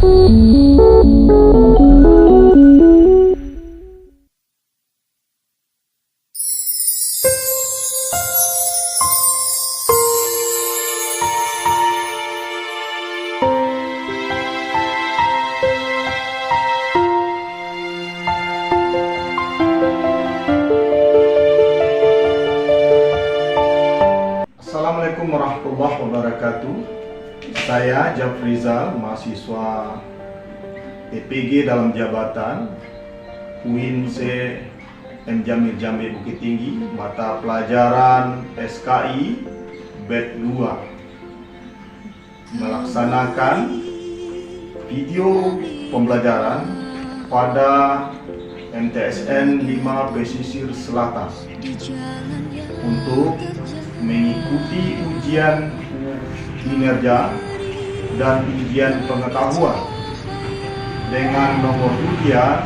Assalamualaikum warahmatullahi wabarakatuh. Saya Jafrizal, mahasiswa TPG dalam jabatan UIN M. Jamil Jambi Bukit Tinggi, mata pelajaran SKI BED 2, melaksanakan video pembelajaran pada MTSN 5 Pesisir Selatan untuk mengikuti ujian kinerja dan ujian pengetahuan dengan nomor ujian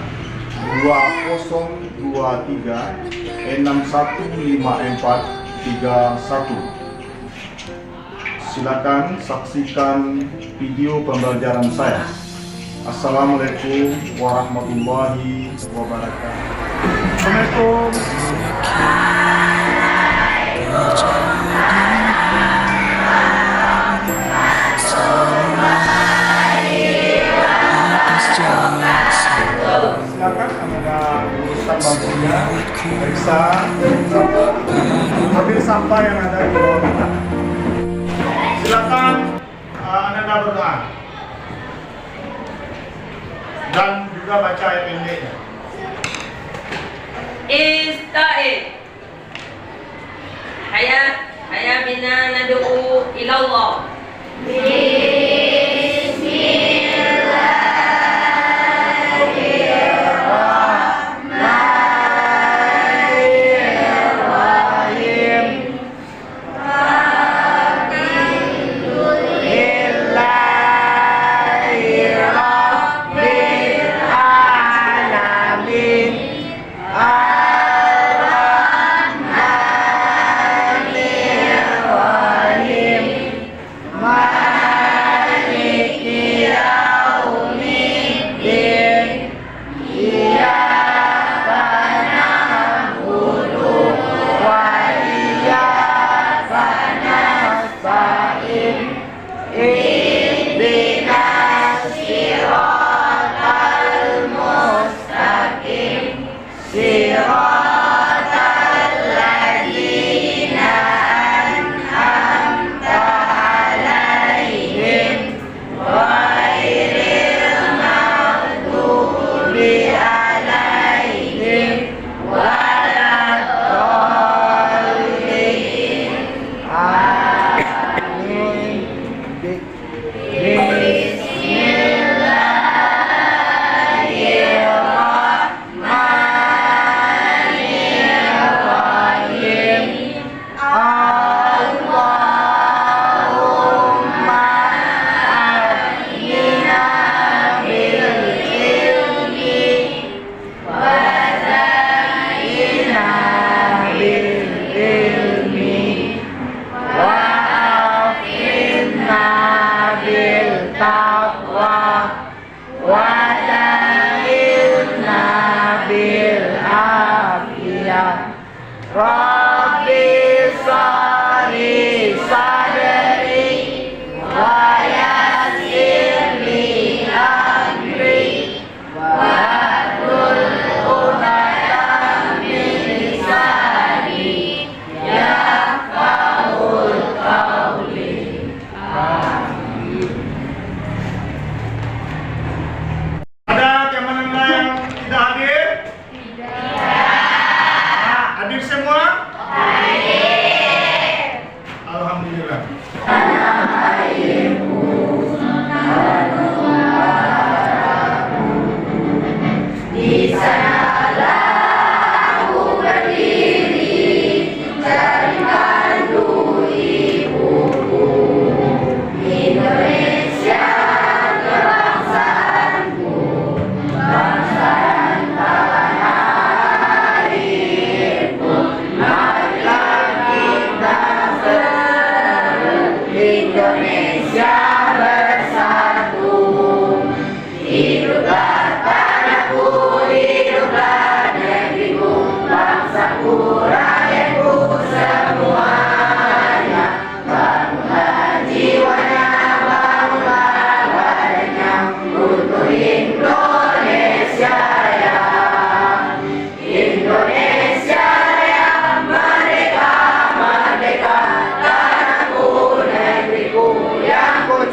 2023-615431. Silakan saksikan video pembelajaran saya. Assalamualaikum warahmatullahi wabarakatuh. Assalamualaikum. Silakan Anda uruskan bangkunya, periksa ambil sampah yang ada di bawah kita. Silakan Anda berdoa dan juga baca ayat pendeknya. Ista'id Haya bina nad'u ilallah.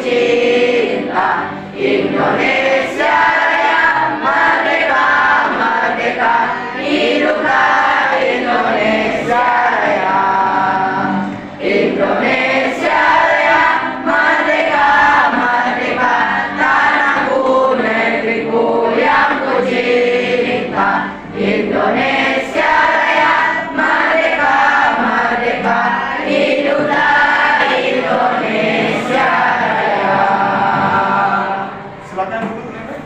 cinta. Indonesia Raya, merdeka, merdeka, hiduplah Indonesia Raya. Indonesia Raya, merdeka, merdeka, tanahku, negeriku yang ku cinta. Indonesia Raya, merdeka, merdeka, hiduplah Indonesia Raya. Silakan duduk, Nenek.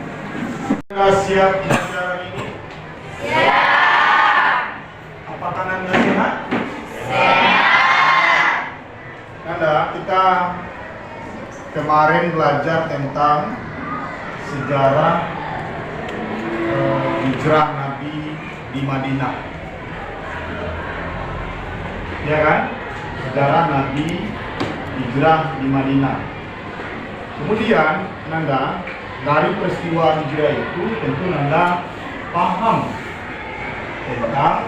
Siap bicara ini? Siap. Apakah Nanda sehat? Nanda, kita kemarin belajar tentang sejarah hijrah Nabi di Madinah. Ya kan? Sejarah Nabi hijrah di Madinah. Kemudian Nanda, dari peristiwa hijrah itu tentu Nanda paham tentang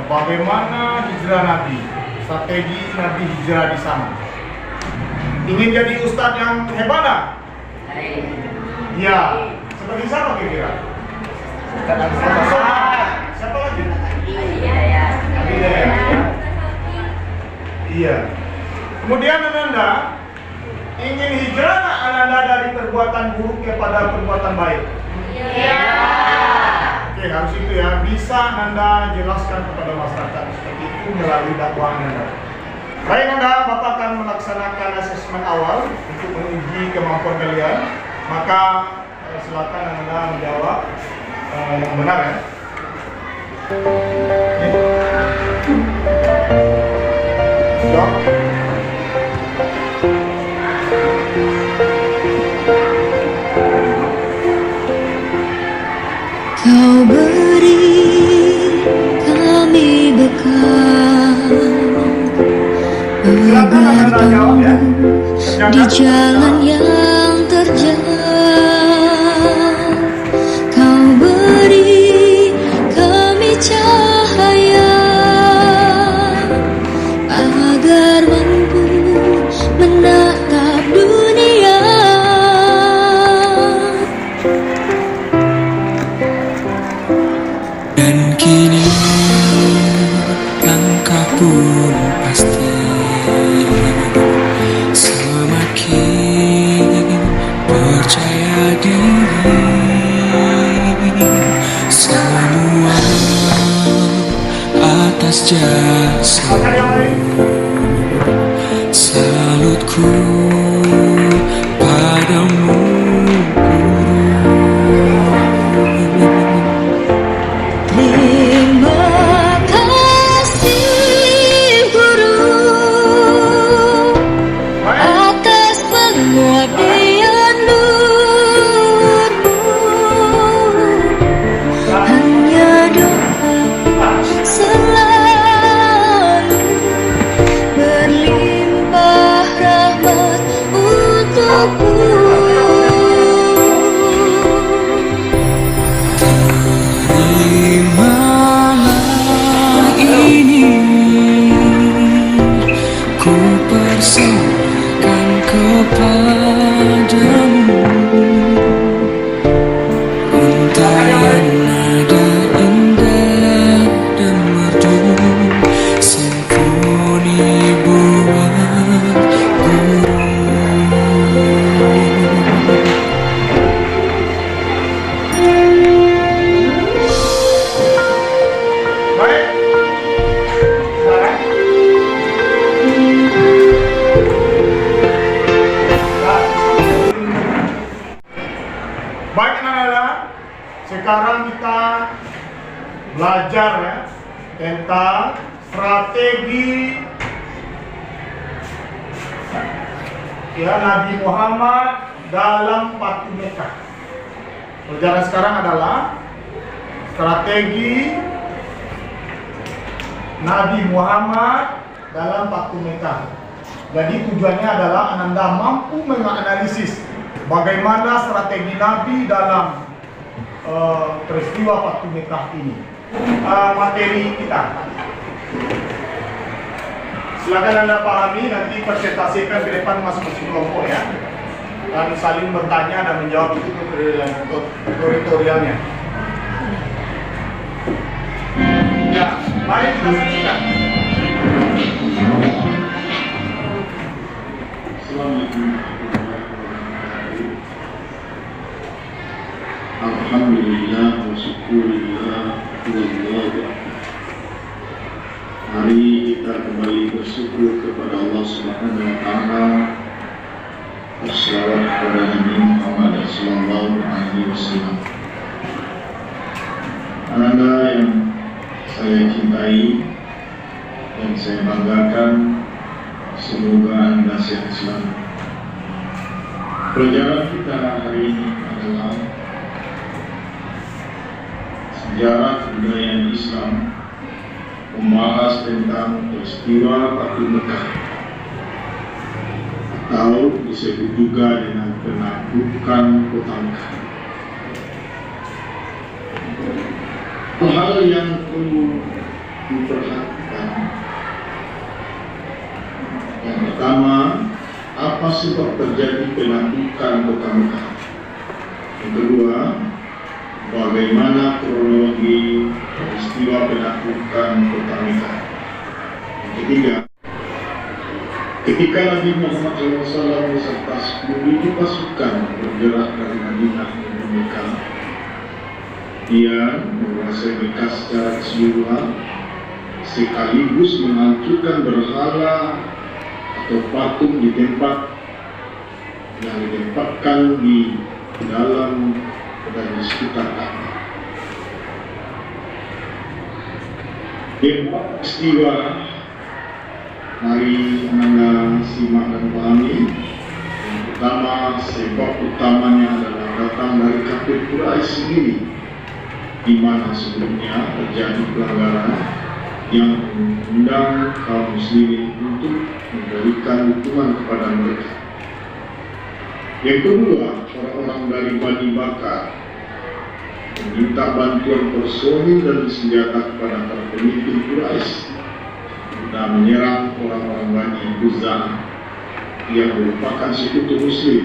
bagaimana hijrah Nabi, strategi Nabi hijrah di sana. Ingin jadi ustadz yang hebat tak? Ya, seperti siapa kira-kira? Siapa lagi? Iya. Kemudian Ananda ingin hijrah tak Ananda dari perbuatan buruk kepada perbuatan baik? Iya. Oke, harus itu ya. Bisa Anda jelaskan kepada masyarakat seperti itu melalui dakwah Anda. Baik Anda, Bapak akan melaksanakan asesmen awal untuk menguji kemampuan kalian. Maka silakan Anda menjawab yang benar ya. Jawab. Kau beri kami bekal agar tahu di jalan yang terjal. Kau beri kami cahaya agar mampu menatap dunia. Dan kini langkah pun pasti semakin percaya diri. Semua atas jasa salutku padamu. Terima kasih Guru atas pengabdianmu. Hanya doa selalu berlimpah rahmat untukku. Terimalah ini, ku persembahkan kepadamu untayan nada indah dan merdu, simfoni buat guru. Baik. Baik anak-anak, sekarang kita belajar ya tentang strategi ya Nabi Muhammad dalam Fathu Mekah. Pelajaran sekarang adalah strategi Nabi Muhammad dalam Fathu Mekah. Jadi tujuannya adalah Anda mampu menganalisis bagaimana strategi Nabi dalam peristiwa Fathu Mekah ini. Materi kita Silakan Anda pahami, nanti presentasikan ke depan masing-masing kelompok ya. Dan saling bertanya dan menjawab itu tutorialnya. Ya, mari kita saksikan. Alhamdulillah wa syukurillah wallahu. Mari kita kembali bersyukur kepada Allah Subhanahu wa taala. Wassalatu kepada Nabi Muhammad sallallahu alaihi wasallam. Anda yang saya cintai dan saya banggakan, semoga Anda sehat selalu. Pelajaran kita hari ini adalah sejarah kebudayaan Islam, membahas tentang peristiwa Batu Mekah atau disebut juga dengan penaklukan kota Mekah. Hal yang perlu diperhatikan, yang pertama, apa sebab terjadi penaklukan kota Mekah? Yang kedua, bagaimana kronologi peristiwa penaklukan kota Mekah? Yang ketiga, ketika Nabi Muhammad SAW beserta 10.000 pasukan bergerak dari Madinah menuju Mekah, dia menguasai Mekah secara keseluruhan, sekaligus menghancurkan berhala atau patung di tempat yang ditempatkan di dalam dan di sekitar Ka'bah. Empat peristiwa, mari Anda simak dan pahami. Yang pertama, sebab utamanya adalah datang dari kafir Quraisy sendiri, di mana sebelumnya terjadi pelanggaran yang mengundang kaum muslimin untuk memberikan hukuman kepada mereka. Yang kedua, orang-orang dari Bani Bakar meminta bantuan personil dan senjata kepada para pemimpin Quraisy guna menyerang orang-orang Bani Khuza'ah yang merupakan sekutu Muslim.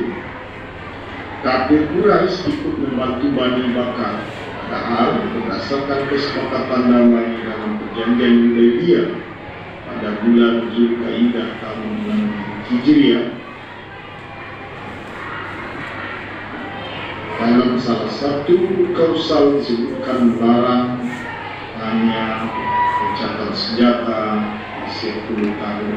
Kafir Quraisy ikut membantu Bani Bakar, padahal berdasarkan kesepakatan damai dalam perjanjian Hudaybiyah pada bulan Zulkaidah tahun 6 Hijriah, dalam salah satu klausal disebutkan barang hanya gencatan senjata 10 tahun.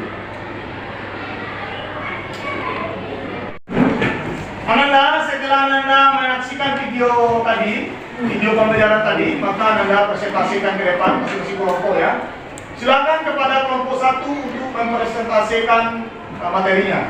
Anda setelah Anda menyaksikan video tadi, video pembelajaran tadi, maka Anda presentasikan ke depan masing-masing kelompok ya. Silakan kepada kelompok 1 untuk mempresentasikan materinya.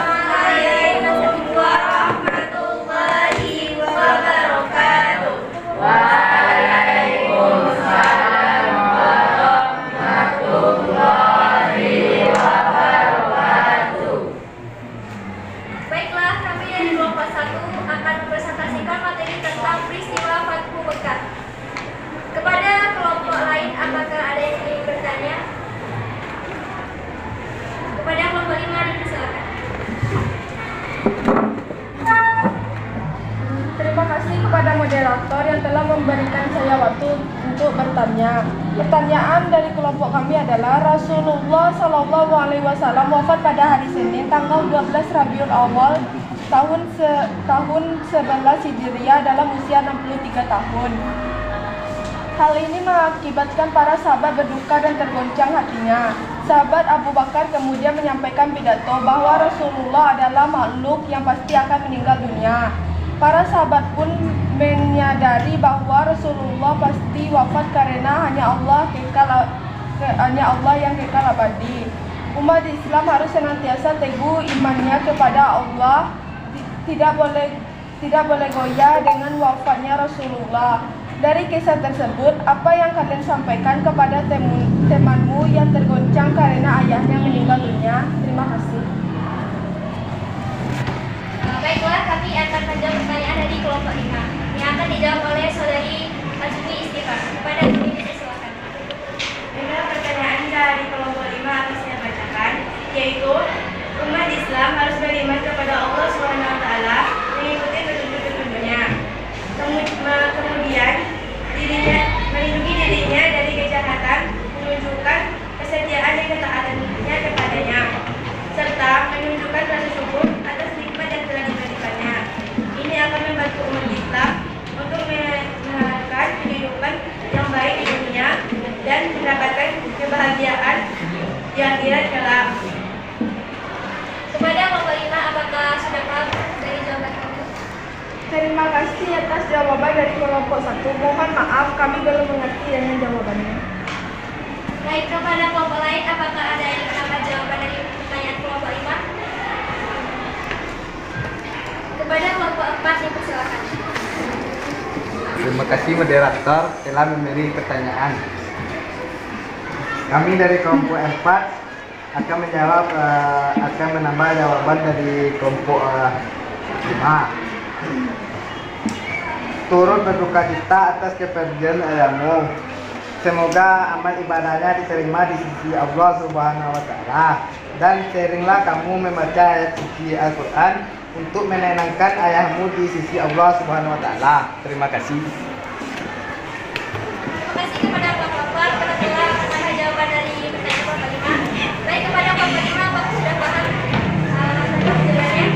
Assalamualaikum warahmatullahi wabarakatuh. Waalaikumsalam warahmatullahi wabarakatuh. Baiklah, kami dari kelompok 1 akan mempresentasikan materi tentang peristiwa Fathu Mekah. Kepada kelompok lain, apakah ada yang ingin bertanya? Kepada kelompok 5 dipersilakan. Terima kasih kepada moderator yang telah memberikan saya waktu untuk bertanya. Pertanyaan dari kelompok kami adalah Rasulullah SAW wafat pada hari Senin tanggal 12 Rabiul Awal tahun 11 Hijriah dalam usia 63 tahun. Hal ini mengakibatkan para sahabat berduka dan tergoncang hatinya. Sahabat Abu Bakar kemudian menyampaikan pidato bahwa Rasulullah adalah makhluk yang pasti akan meninggal dunia. Para sahabat pun menyadari bahwa Rasulullah pasti wafat karena hanya Allah yang kekal abadi. Umat Islam harus senantiasa teguh imannya kepada Allah, tidak boleh goyah dengan wafatnya Rasulullah. Dari kisah tersebut, apa yang kalian sampaikan kepada temanmu yang tergoncang karena ayahnya meninggal dunia? Terima kasih. Baiklah, kami akan menjawab pertanyaan dari kelompok 5 yang akan dijawab oleh saudari Azumi Istighfar. Kepada kami dipersilakan. Dengan pertanyaan dari kelompok 5 akan saya bacakan, yaitu umat Islam harus beriman kepada Allah SWT, mengikuti petunjuk-petunjuknya. Kemudian melindungi dirinya dari kejahatan, menunjukkan kesetiaan dan ketaatannya kepadanya, serta menunjukkan rasa syukur atas nikmat yang telah diberikannya. Ini akan membantu umat Islam untuk menjalankan kehidupan yang baik di dunia dan mendapatkan kebahagiaan di akhirat kelak. Kepada kelompok 5, apakah sudah paham dari jawaban kami? Terima kasih atas jawaban dari kelompok 1. Mohon maaf, kami belum mengerti dengan jawabannya. Baik, kepada kelompok lain, apakah ada yang menambah jawaban dari pertanyaan kelompok 5? Kepada kelompok 4, dipersilakan. Terima kasih moderator telah memberi pertanyaan. Kami dari kelompok 4 akan menambah jawaban dari kelompok 5. Turut berduka cita atas kepergian ayahmu. Semoga amal ibadahnya diterima di sisi Allah Subhanahu wa Ta'ala. Dan seringlah kamu membaca ayat suci Al-Quran untuk menenangkan ayahmu di sisi Allah Subhanahu wa Ta'ala. Terima kasih. Terima kasih kepada kelompok 4 karena telah menambah jawaban dari pertanyaan kelompok 5. Baik, kepada kelompok 5, apakah sudah paham jawabannya?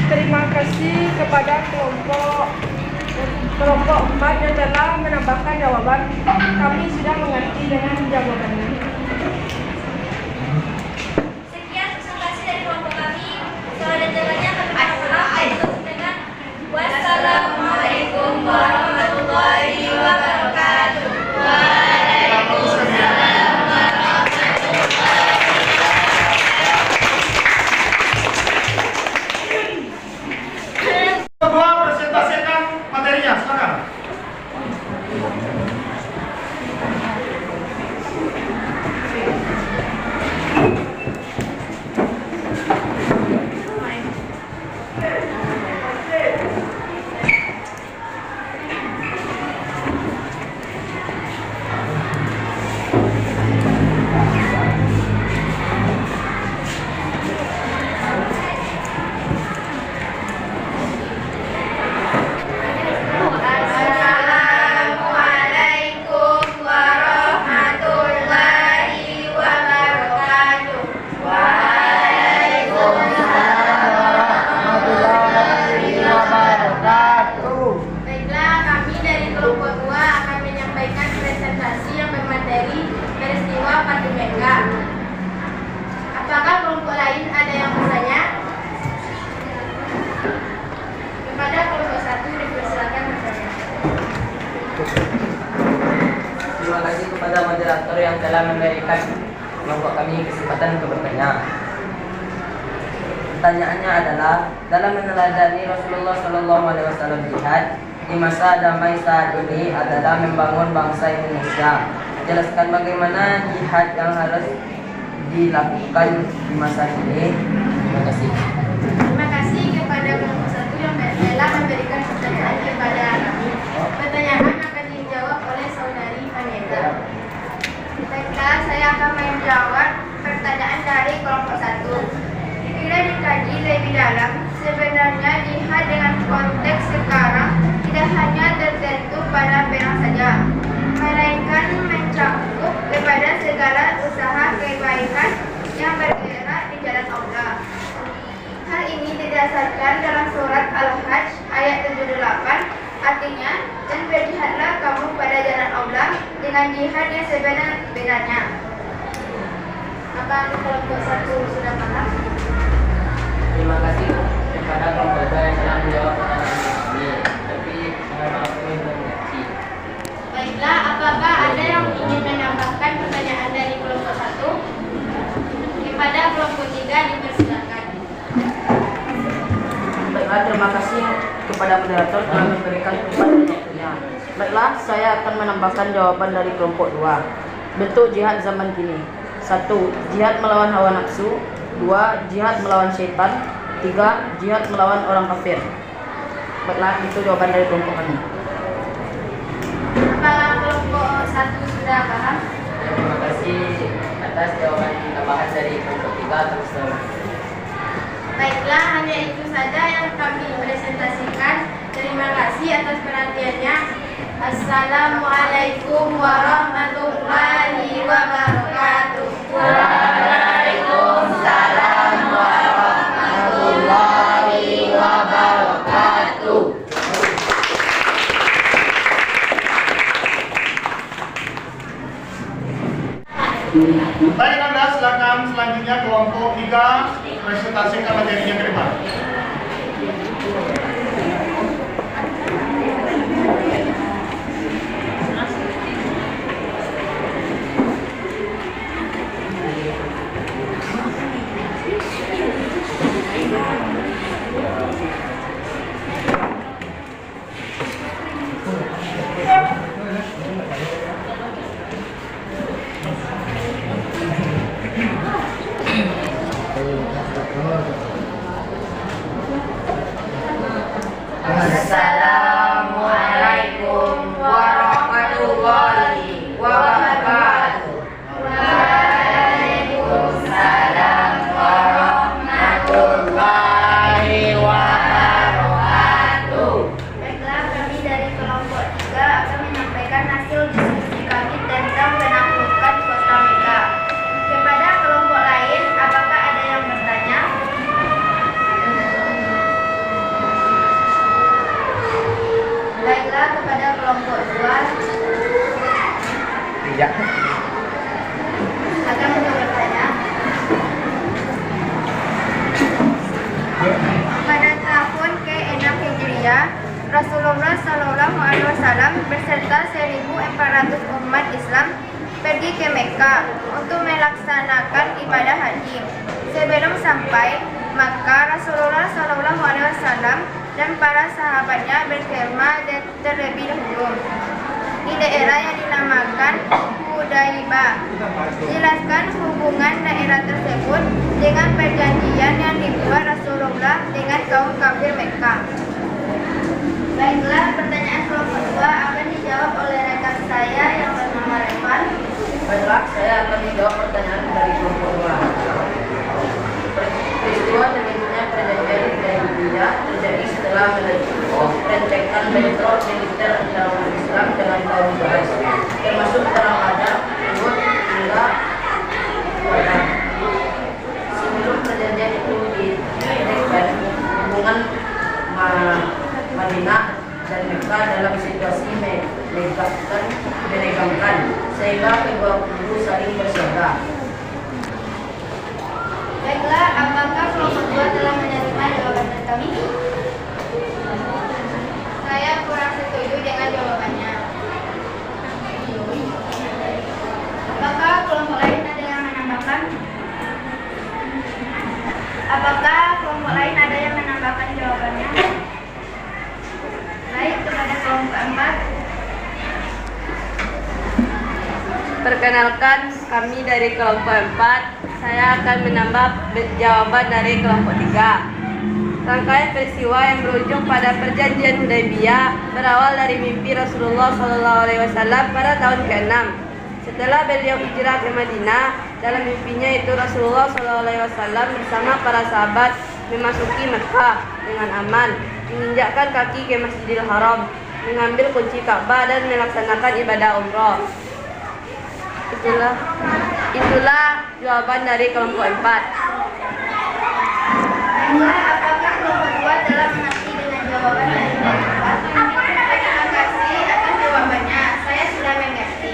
Terima kasih kepada kelompok 4 yang telah menambahkan jawaban. Kami sudah mengerti dengan jawabannya. Sekian presentasi dari kelompok kami. Soal dan jawabannya kami mohon maaf. Tutup dengan wassalamualaikum warahmatullahi wabarakatuh. Kedua, presentasikan materinya, silakan. Assalamualaikum warahmatullahi wabarakatuh. Baiklah, kami dari kelompok 2 akan menyampaikan presentasi yang bermateri peristiwa Fathu Mekkah. Apakah kelompok lain ada yang bertanya? Kepada kelompok 1 dipersilakan bertanya. Terima kasih kepada moderator yang telah memberikan kelompok kami kesempatan untuk bertanya. Pertanyaannya adalah, dalam meneladani Rasulullah SAW jihad di masa damai saat ini adalah membangun bangsa Indonesia. Jelaskan bagaimana jihad yang harus dilakukan di masa ini. Terima kasih. Terima kasih kepada kelompok 1 yang telah memberikan pertanyaan kepada kami. Pertanyaan akan dijawab oleh saudari Vanessa. Baiklah, saya akan menjawab pertanyaan dari kelompok 1. Bila dikaji lebih dalam, sebenarnya jihad dengan konteks sekarang tidak hanya tertentu pada perang saja, melainkan mencakup kepada segala usaha kebaikan yang bergerak di jalan Allah. Hal ini didasarkan dengan jihad yang sebenarnya. Apa kelompok satu sudah paham? Terima kasih kepada kelompok 2 yang telah menjawab pertanyaan ini. Tapi aku belum mengerti. Baiklah, apakah ada yang ingin menambahkan pertanyaan dari kelompok satu? Kepada kelompok 3 dipersilakan. Baiklah, terima kasih kepada moderator telah memberikan kesempatan waktunya. Baiklah, saya akan menambahkan jawaban dari kelompok 2. Bentuk jihad zaman kini. 1. Jihad melawan hawa nafsu. 2. Jihad melawan syaitan. 3. Jihad melawan orang kafir. Baiklah, itu jawaban dari kelompok kami. Apakah kelompok satu sudah paham? Terima kasih atas jawaban tambahan dari kelompok 3 atas nama. Baiklah, hanya itu saja yang kami presentasikan. Terima kasih atas perhatiannya. Assalamualaikum warahmatullahi wabarakatuh. Waalaikumsalam warahmatullahi wabarakatuh. Baik Anda, silakan selanjutnya kelompok 3 presentasikan materinya ke depan. Assalamualaikum warahmatullahi wabarakatuh. Waalaikumsalam warahmatullahi wabarakatuh. Baiklah, kami dari kelompok 3 akan menyampaikan hasil diskusi kami tentang penaklukan kota Mekah. Kepada kelompok lain, apakah ada yang bertanya? Baiklah, kepada kelompok 2 Tidak. akan bertanya. Pada tahun ke-6 Hijriah, Rasulullah Shallallahu Alaihi Wasallam beserta 1.400 umat Islam pergi ke Mekah untuk melaksanakan ibadah haji. Sebelum sampai Makkah, Rasulullah Shallallahu Alaihi Wasallam dan para sahabatnya berkemah terlebih dahulu di daerah yang dinamakan Hudaibah. Jelaskan hubungan daerah tersebut dengan perjanjian yang dibuat Rasulullah dengan kaum kafir Mekah. Baiklah, pertanyaan kelompok 2 akan dijawab oleh rekan saya yang bernama Revan. Baiklah, saya akan menjawab pertanyaan dari kelompok 2. Peristiwa terbentuknya perjanjian Hudaibiyah terjadi setelah rentetan bentrok militer antara umat Islam dengan kaum Quraisy, termasuk perang Badar, Uhud hingga Badar. Sebelum perjanjian itu diadakan, hubungan Madinah dan Mekah dalam situasi menegangkan, sehingga kedua kubu saling bersiaga. Baiklah, apakah kelompok 2 telah menerima jawaban dari kami? Saya kurang setuju dengan jawabannya. Apakah kelompok lain ada yang menambahkan? Apakah kelompok lain ada yang menambahkan jawabannya? Baik, kepada kelompok 4. Perkenalkan, kami dari kelompok 4. Saya akan menambah jawaban dari kelompok 3. Rangkaian peristiwa yang berujung pada perjanjian Hudaibiyah berawal dari mimpi Rasulullah SAW pada tahun ke-6. Setelah beliau hijrah ke Madinah, dalam mimpinya itu Rasulullah SAW bersama para sahabat memasuki Mekah dengan aman, menginjakkan kaki ke Masjidil Haram, mengambil kunci Ka'bah dan melaksanakan ibadah umroh. Itulah jawaban dari kelompok 4. Apakah kelompok 2 telah mengerti dengan jawaban dari kelompok 4? Terima kasih atas jawabannya. Saya sudah mengerti.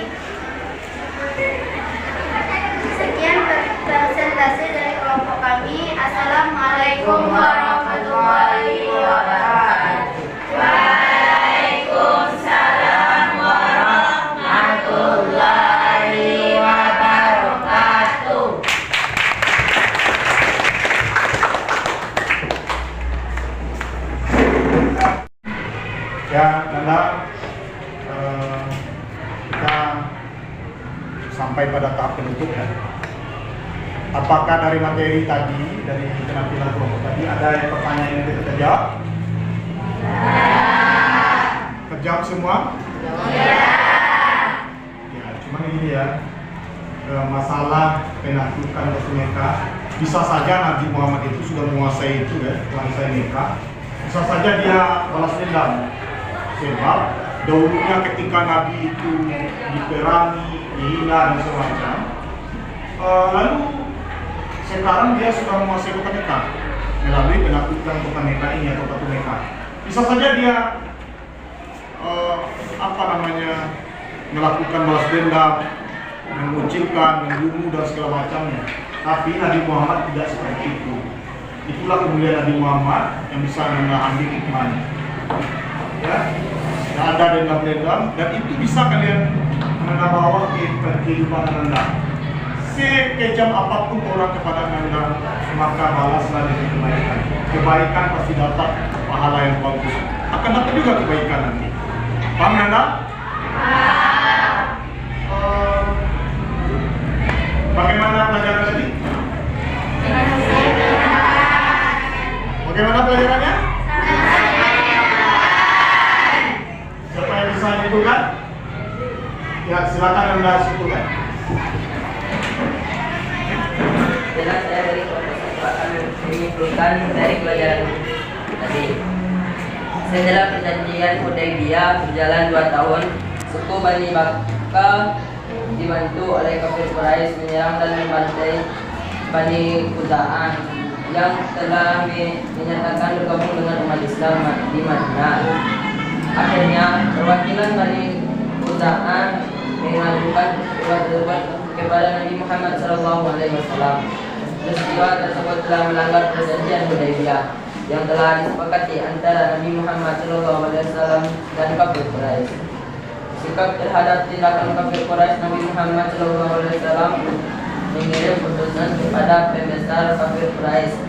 sampai pada tahap penutup ya. Apakah dari materi tadi, dari penampilan kelompok tadi ada yang pertanyaan yang kita jawab? Terjawab semua? Ya, cuman ini ya, masalah penaklukan Mekah. Bisa saja Nabi Muhammad itu sudah menguasai itu ya, menguasai Mekah. Bisa saja dia balas dendam. Sebab dahulunya ketika Nabi itu diperangi, dihina dan semacam, lalu sekarang dia sudah menguasai kota Mekah melalui penaklukan kota Mekah ini atau Batu Mekah. Bisa saja dia melakukan balas dendam, mengucilkan, membunuh dan segala macamnya. Tapi Nabi Muhammad tidak seperti itu. Itulah kemuliaan Nabi Muhammad yang bisa mengambil hikmahnya. Ya, tidak ada dendam-dendam dan itu bisa kalian bawa ke kehidupan Anda. Sekejam apapun orang kepada Anda, maka balaslah dengan kebaikan. Kebaikan pasti dapat pahala yang bagus. Akan dapat juga kebaikan nanti. Paham Anda? Bagaimana pelajaran tadi? Bagaimana pelajarannya? Siapa yang bisa menentukan? Ya, silakan Anda simpulkan. Jelas saya dari menyimpulkan dari pelajaran tadi. Setelah perjanjian Hudaybiyah berjalan 2 tahun, suku Bani Bakkah dibantu oleh kafir Quraisy menyerang dan membantai Bani Khuza'ah yang telah menyatakan bergabung dengan umat Islam di Madinah. Akhirnya perwakilan Bani Khuza'ah mengajukan surat tersebut kepada Nabi Muhammad SAW. Peristiwa tersebut telah melanggar perjanjian Hudaybiyah yang telah disepakati antara Nabi Muhammad SAW dan kafir Quraisy. Sikap terhadap tindakan kafir Quraisy, Nabi Muhammad SAW mengirim utusan kepada pembesar kafir Quraisy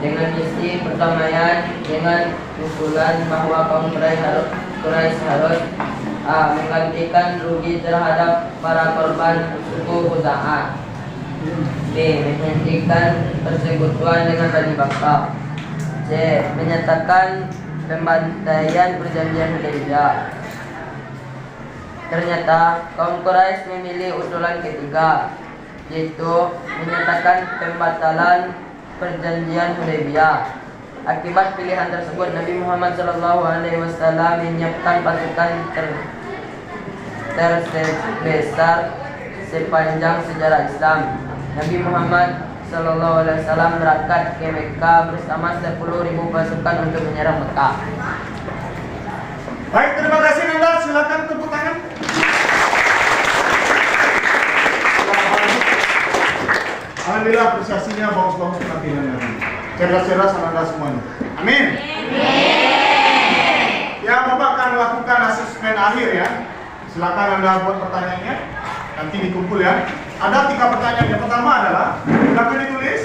dengan misi perdamaian dengan usulan bahwa kaum Quraisy harus menggantikan rugi terhadap para korban suku Khuza'ah. B. Menghentikan persekutuan dengan Bani Bakkah. C. Menyatakan pembantaian perjanjian Hudaybiyah. Ternyata kaum Quraisy memilih usulan ketiga, yaitu menyatakan pembatalan perjanjian Hudaybiyah. Akibat pilihan tersebut, Nabi Muhammad SAW menyiapkan pasukan terbesar sepanjang sejarah Islam. Nabi Muhammad SAW berangkat ke Mekah bersama 10.000 pasukan untuk menyerang Mekah. Baik, terima kasih Nanda. Silakan tepuk tangan. Alhamdulillah, apresiasinya bagus-bagus penampilan Nabi. Cerdas-cerdas Anda semuanya. Amin. Ya, Bapak akan melakukan asesmen akhir ya. Silakan Anda buat pertanyaannya. Nanti dikumpul ya. Ada 3 pertanyaan. Yang pertama adalah, silakan ditulis.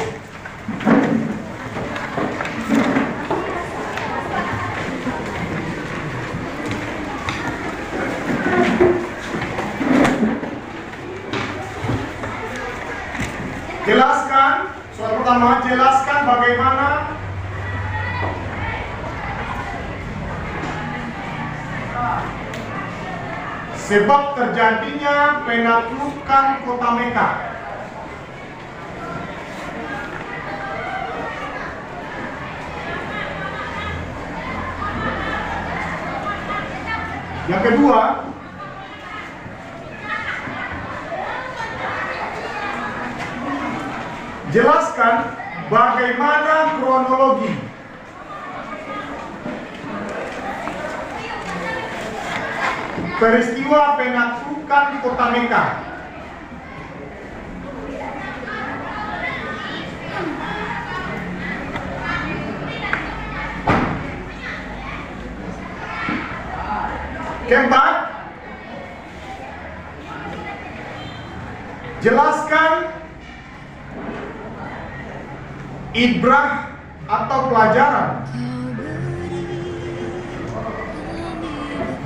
Jelaskan, soal pertama, jelaskan bagaimana sebab terjadinya penaklukan kota Mekah. Yang kedua, jelaskan bagaimana kronologi peristiwa penaklukan kota Mekah. Keempat, jelaskan ibrah atau pelajaran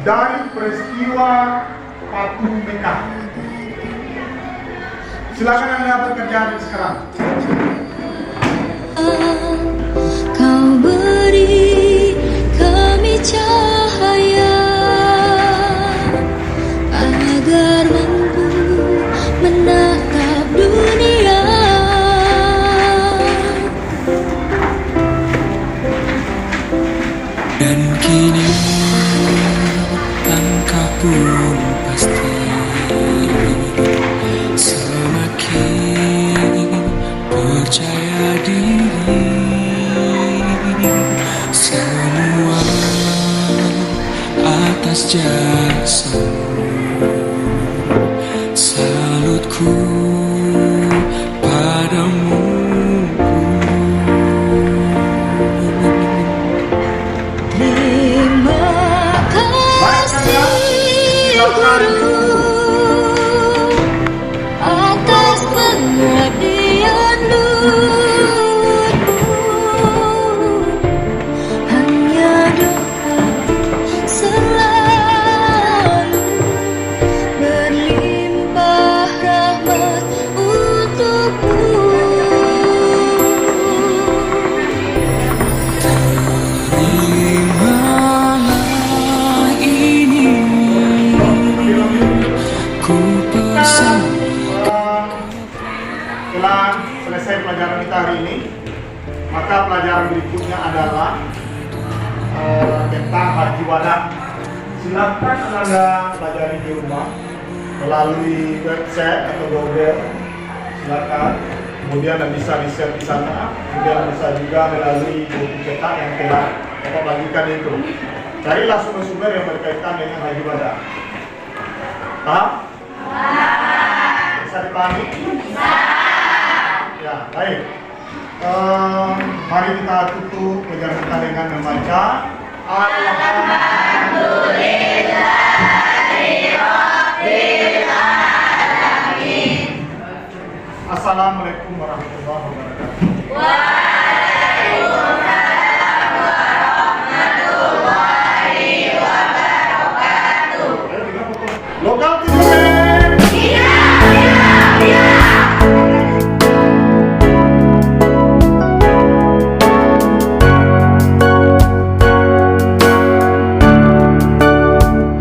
dari peristiwa Batu Mekah. Silakan Anda bekerja dari sekarang. Kau beri kami cahaya agar mampu menatap dunia. Dan kini langkah pun pasti semakin percaya diri. Semua atas jasamu, salutku padamu. Terima kasih Guru atas pengabdianmu. Hanya doa selalu berlimpah rahmat untukmu. Terimalah ini, ku persembahkan. Setelah selesai pelajaran kita hari ini, maka pelajaran berikutnya adalah tentang haji wada. Silakan Anda pelajari di rumah melalui website atau Google. Silakan. Kemudian Anda bisa riset di sana. Kemudian bisa juga melalui buku cetak yang telah Bapak bagikan itu. Carilah sumber-sumber yang berkaitan dengan haji wada. Paham? Bisa dipahami? Bisa. Ya, baik. Mari kita tutup pelajaran kita dengan membaca Assalamualaikum